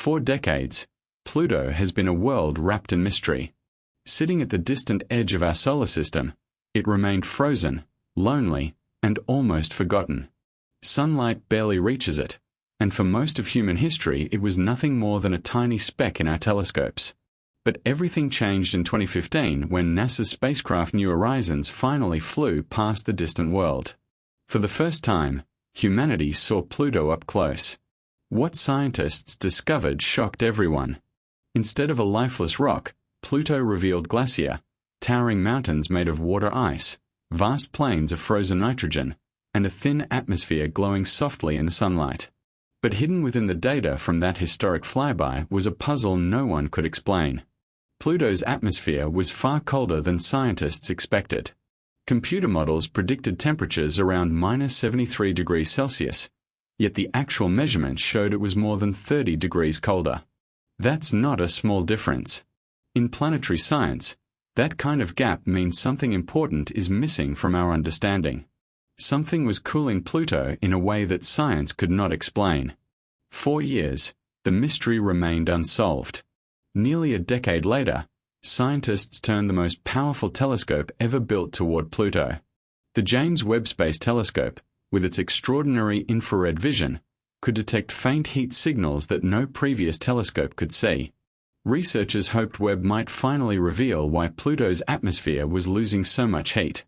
For decades, Pluto has been a world wrapped in mystery. Sitting at the distant edge of our solar system, it remained frozen, lonely, and almost forgotten. Sunlight barely reaches it, and for most of human history it was nothing more than a tiny speck in our telescopes. But everything changed in 2015 when NASA's spacecraft New Horizons finally flew past the distant world. For the first time, humanity saw Pluto up close. What scientists discovered shocked everyone. Instead of a lifeless rock, Pluto revealed glacier, towering mountains made of water ice, vast plains of frozen nitrogen, and a thin atmosphere glowing softly in the sunlight. But hidden within the data from that historic flyby was a puzzle no one could explain. Pluto's atmosphere was far colder than scientists expected. Computer models predicted temperatures around -73 degrees Celsius, yet the actual measurements showed it was more than 30 degrees colder. That's not a small difference. In planetary science, that kind of gap means something important is missing from our understanding. Something was cooling Pluto in a way that science could not explain. For years, the mystery remained unsolved. Nearly a decade later, scientists turned the most powerful telescope ever built toward Pluto. The James Webb Space Telescope, with its extraordinary infrared vision, could detect faint heat signals that no previous telescope could see. Researchers hoped Webb might finally reveal why Pluto's atmosphere was losing so much heat.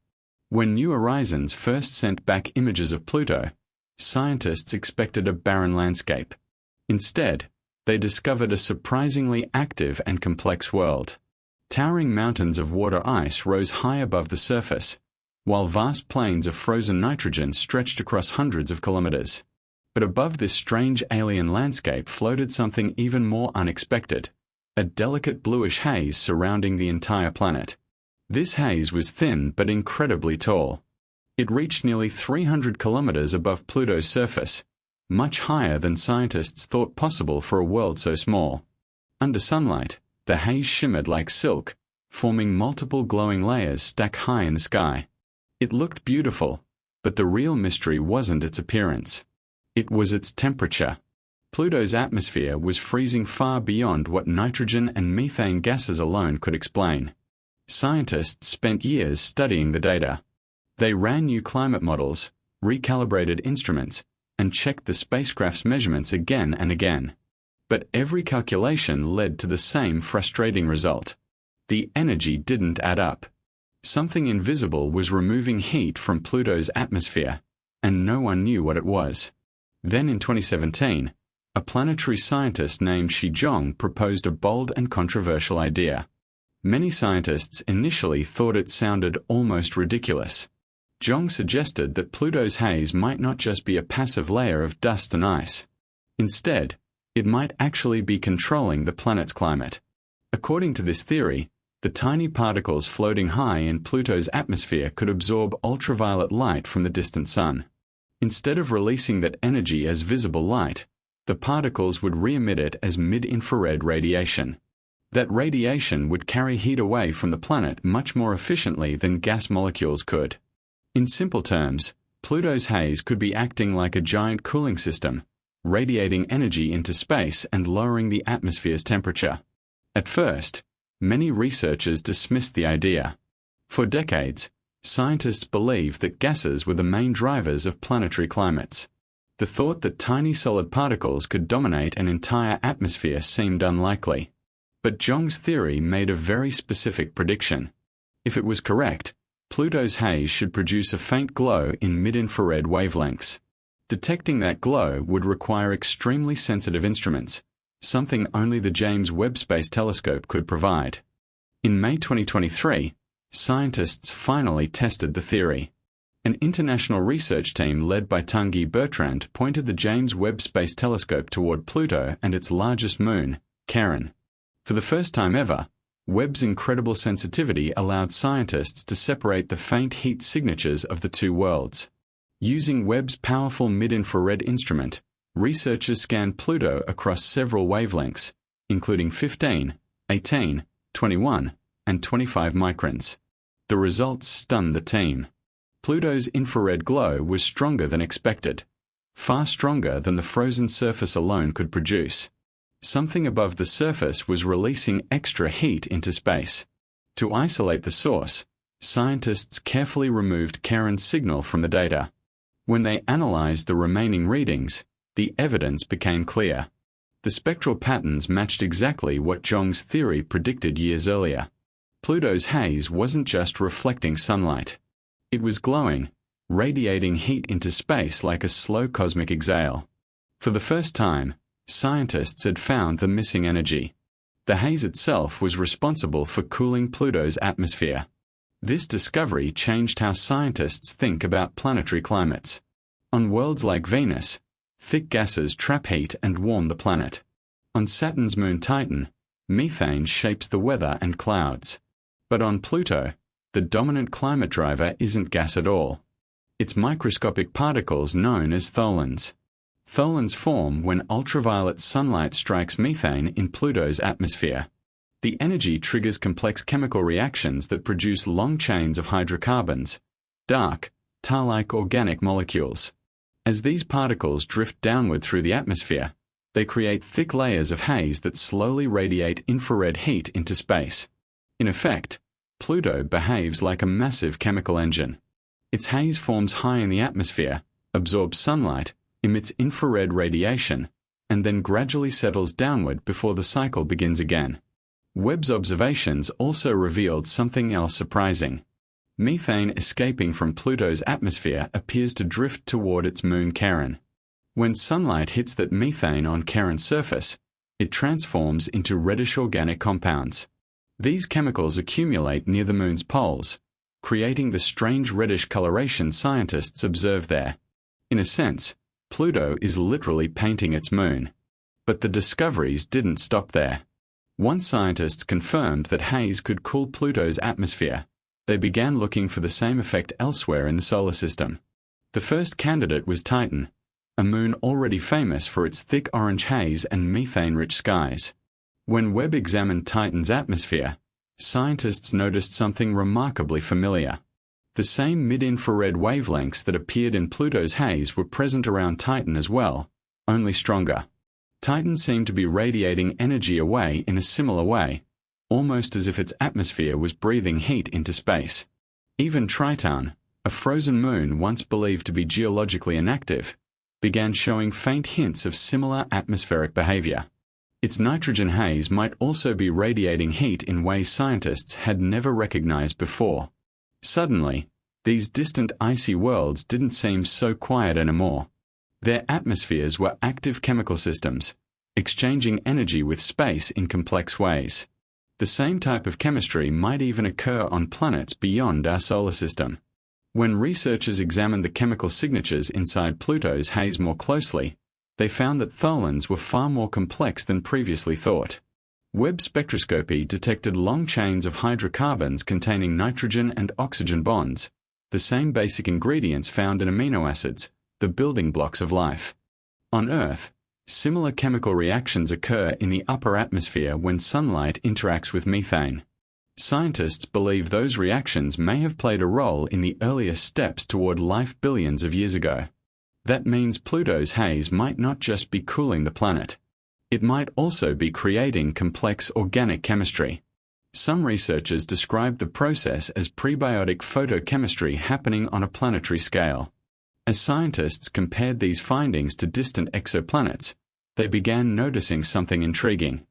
When New Horizons first sent back images of Pluto, scientists expected a barren landscape. Instead, they discovered a surprisingly active and complex world. Towering mountains of water ice rose high above the surface, while vast plains of frozen nitrogen stretched across hundreds of kilometers. But above this strange alien landscape floated something even more unexpected, a delicate bluish haze surrounding the entire planet. This haze was thin but incredibly tall. It reached nearly 300 kilometers above Pluto's surface, much higher than scientists thought possible for a world so small. Under sunlight, the haze shimmered like silk, forming multiple glowing layers stacked high in the sky. It looked beautiful, but the real mystery wasn't its appearance. It was its temperature. Pluto's atmosphere was freezing far beyond what nitrogen and methane gases alone could explain. Scientists spent years studying the data. They ran new climate models, recalibrated instruments, and checked the spacecraft's measurements again and again. But every calculation led to the same frustrating result. The energy didn't add up. Something invisible was removing heat from Pluto's atmosphere, and no one knew what it was. Then in 2017, a planetary scientist named Zhang proposed a bold and controversial idea. Many scientists initially thought it sounded almost ridiculous. Zhang suggested that Pluto's haze might not just be a passive layer of dust and ice. Instead, it might actually be controlling the planet's climate. According to this theory, the tiny particles floating high in Pluto's atmosphere could absorb ultraviolet light from the distant sun. Instead of releasing that energy as visible light, the particles would re-emit it as mid-infrared radiation. That radiation would carry heat away from the planet much more efficiently than gas molecules could. In simple terms, Pluto's haze could be acting like a giant cooling system, radiating energy into space and lowering the atmosphere's temperature. At first, many researchers dismissed the idea. For decades, scientists believed that gases were the main drivers of planetary climates. The thought that tiny solid particles could dominate an entire atmosphere seemed unlikely. But Zhang's theory made a very specific prediction. If it was correct, Pluto's haze should produce a faint glow in mid-infrared wavelengths. Detecting that glow would require extremely sensitive instruments, something only the James Webb Space Telescope could provide. In May 2023, scientists finally tested the theory. An international research team led by Tanguy Bertrand pointed the James Webb Space Telescope toward Pluto and its largest moon, Charon. For the first time ever, Webb's incredible sensitivity allowed scientists to separate the faint heat signatures of the two worlds. Using Webb's powerful mid-infrared instrument, researchers scanned Pluto across several wavelengths, including 15, 18, 21, and 25 microns. The results stunned the team. Pluto's infrared glow was stronger than expected, far stronger than the frozen surface alone could produce. something above the surface was releasing extra heat into space. To isolate the source, scientists carefully removed Charon's signal from the data. When they analyzed the remaining readings, the evidence became clear. The spectral patterns matched exactly what Zhong's theory predicted years earlier. Pluto's haze wasn't just reflecting sunlight. It was glowing, radiating heat into space like a slow cosmic exhale. For the first time, scientists had found the missing energy. The haze itself was responsible for cooling Pluto's atmosphere. This discovery changed how scientists think about planetary climates. On worlds like Venus, thick gases trap heat and warm the planet. On Saturn's moon Titan, methane shapes the weather and clouds. But on Pluto, the dominant climate driver isn't gas at all. It's microscopic particles known as tholins. Tholins form when ultraviolet sunlight strikes methane in Pluto's atmosphere. The energy triggers complex chemical reactions that produce long chains of hydrocarbons, dark, tar-like organic molecules. As these particles drift downward through the atmosphere, they create thick layers of haze that slowly radiate infrared heat into space. In effect, Pluto behaves like a massive chemical engine. Its haze forms high in the atmosphere, absorbs sunlight, emits infrared radiation, and then gradually settles downward before the cycle begins again. Webb's observations also revealed something else surprising. Methane escaping from Pluto's atmosphere appears to drift toward its moon Charon. When sunlight hits that methane on Charon's surface, it transforms into reddish organic compounds. These chemicals accumulate near the moon's poles, creating the strange reddish coloration scientists observe there. In a sense, Pluto is literally painting its moon. But the discoveries didn't stop there. Once scientists confirmed that haze could cool Pluto's atmosphere, they began looking for the same effect elsewhere in the solar system. The first candidate was Titan, a moon already famous for its thick orange haze and methane-rich skies. When Webb examined Titan's atmosphere, scientists noticed something remarkably familiar. The same mid-infrared wavelengths that appeared in Pluto's haze were present around Titan as well, only stronger. Titan seemed to be radiating energy away in a similar way, almost as if its atmosphere was breathing heat into space. Even Triton, a frozen moon once believed to be geologically inactive, began showing faint hints of similar atmospheric behavior. Its nitrogen haze might also be radiating heat in ways scientists had never recognized before. Suddenly, these distant icy worlds didn't seem so quiet anymore. Their atmospheres were active chemical systems, exchanging energy with space in complex ways. The same type of chemistry might even occur on planets beyond our solar system. When researchers examined the chemical signatures inside Pluto's haze more closely, they found that tholins were far more complex than previously thought. Webb spectroscopy detected long chains of hydrocarbons containing nitrogen and oxygen bonds, the same basic ingredients found in amino acids, the building blocks of life. On Earth, similar chemical reactions occur in the upper atmosphere when sunlight interacts with methane. Scientists believe those reactions may have played a role in the earliest steps toward life billions of years ago. That means Pluto's haze might not just be cooling the planet. It might also be creating complex organic chemistry. Some researchers describe the process as prebiotic photochemistry happening on a planetary scale. As scientists compared these findings to distant exoplanets, they began noticing something intriguing.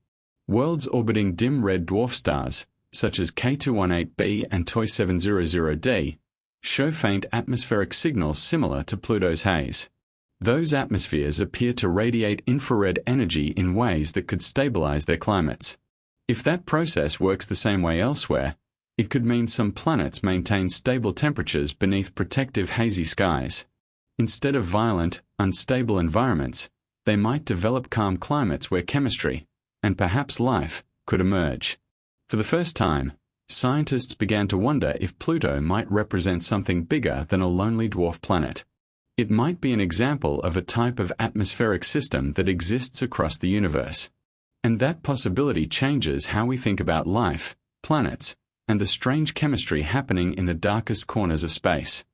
Worlds orbiting dim red dwarf stars, such as K218b and TOI 700d, show faint atmospheric signals similar to Pluto's haze. Those atmospheres appear to radiate infrared energy in ways that could stabilize their climates. If that process works the same way elsewhere, it could mean some planets maintain stable temperatures beneath protective hazy skies. Instead of violent, unstable environments, they might develop calm climates where chemistry, and perhaps life, could emerge. For the first time, scientists began to wonder if Pluto might represent something bigger than a lonely dwarf planet. It might be an example of a type of atmospheric system that exists across the universe. And that possibility changes how we think about life, planets, and the strange chemistry happening in the darkest corners of space.